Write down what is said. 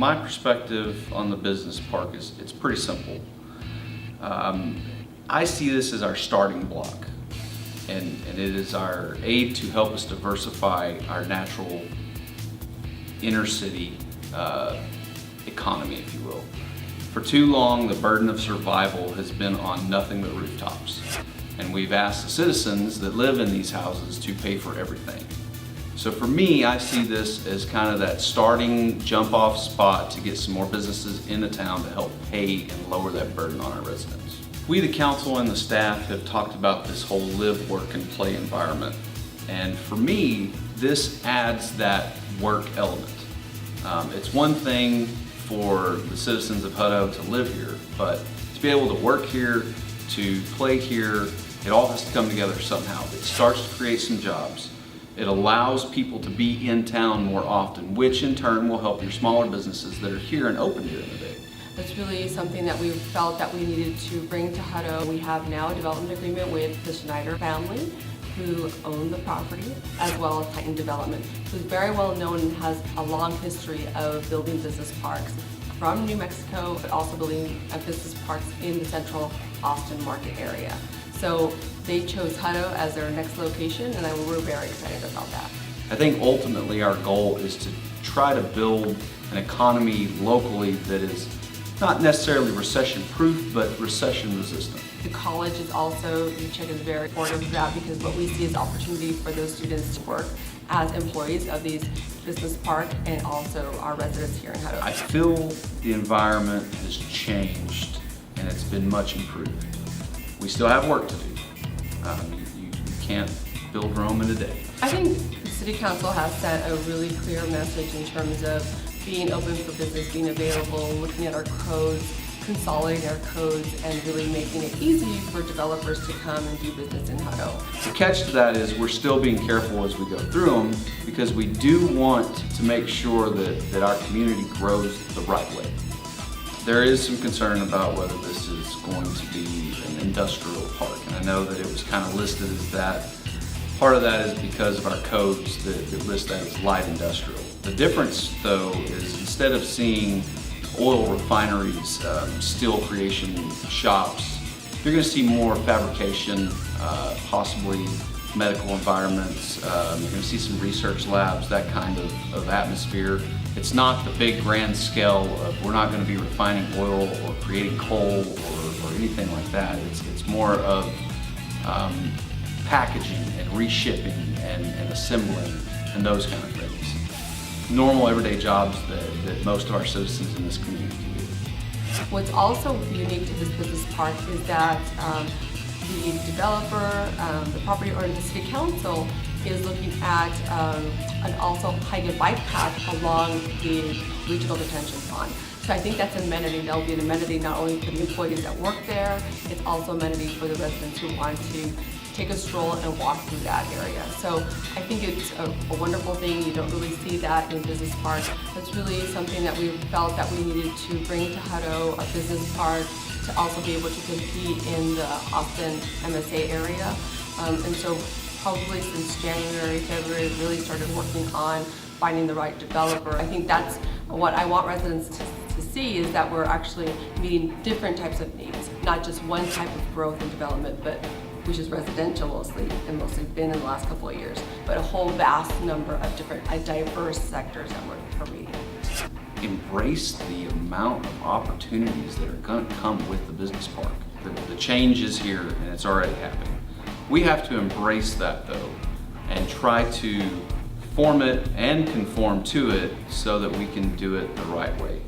My perspective on the business park is it's pretty simple. I see this as our starting block, and it is our aid to help us diversify our natural inner city economy, if you will. For too long, the burden of survival has been on nothing but rooftops, and we've asked the citizens that live in these houses to pay for everything. So for me, I see this as kind of that starting jump-off spot to get some more businesses in the town to help pay and lower that burden on our residents. We, the council and the staff, have talked about this whole live, work, and play environment. And for me, this adds that work element. It's one thing for the citizens of Hutto to live here, but to be able to work here, to play here, it all has to come together somehow. It starts to create some jobs. It allows people to be in town more often, which in turn will help your smaller businesses that are here and open during the day. That's really something that we felt that we needed to bring to Hutto. We have now a development agreement with the Schneider family, who own the property, as well as Titan Development, who's very well known and has a long history of building business parks from New Mexico, but also building business parks in the central Austin market area. So they chose Hutto as their next location, and we're very excited about that. I think ultimately our goal is to try to build an economy locally that is not necessarily recession-proof, but recession-resistant. The college is also, UCHEC is very supportive of that, because what we see is opportunity for those students to work as employees of these business park and also our residents here in Hutto. I feel the environment has changed and it's been much improved. We still have work to do. You can't build Rome in a day. I think the City Council has sent a really clear message in terms of being open for business, being available, looking at our codes, consolidating our codes, and really making it easy for developers to come and do business in Hutto. The catch to that is we're still being careful as we go through them, because we do want to make sure that our community grows the right way. There is some concern about whether this is going to be an industrial park, and I know that it was kind of listed as that. Part of that is because of our codes that list that as light industrial. The difference, though, is instead of seeing oil refineries, steel creation shops, you're going to see more fabrication, possibly medical environments. You're going to see some research labs, that kind of atmosphere. It's not the big grand scale of, we're not going to be refining oil or creating coal or anything like that. It's more of packaging and reshipping and assembling and those kind of things. Normal everyday jobs that most of our citizens in this community do. What's also unique to this business park is that the developer, the property owner, the City Council is looking at an also hike and bike path along the regional detention pond. So I think that's an amenity. That'll be an amenity not only for the employees that work there, it's also amenity for the residents who want to take a stroll and walk through that area. So I think it's a wonderful thing. You don't really see that in a business park. That's really something that we felt that we needed to bring to Hutto, a business park, to also be able to compete in the Austin MSA area. And so probably since January, February, really started working on finding the right developer. I think that's what I want residents to see, is that we're actually meeting different types of needs, not just one type of growth and development, but which is residential mostly, and mostly been in the last couple of years, but a whole vast number of different, diverse sectors that we're meeting. Embrace the amount of opportunities that are going to come with the business park. The change is here and it's already happening. We have to embrace that, though, and try to form it and conform to it so that we can do it the right way.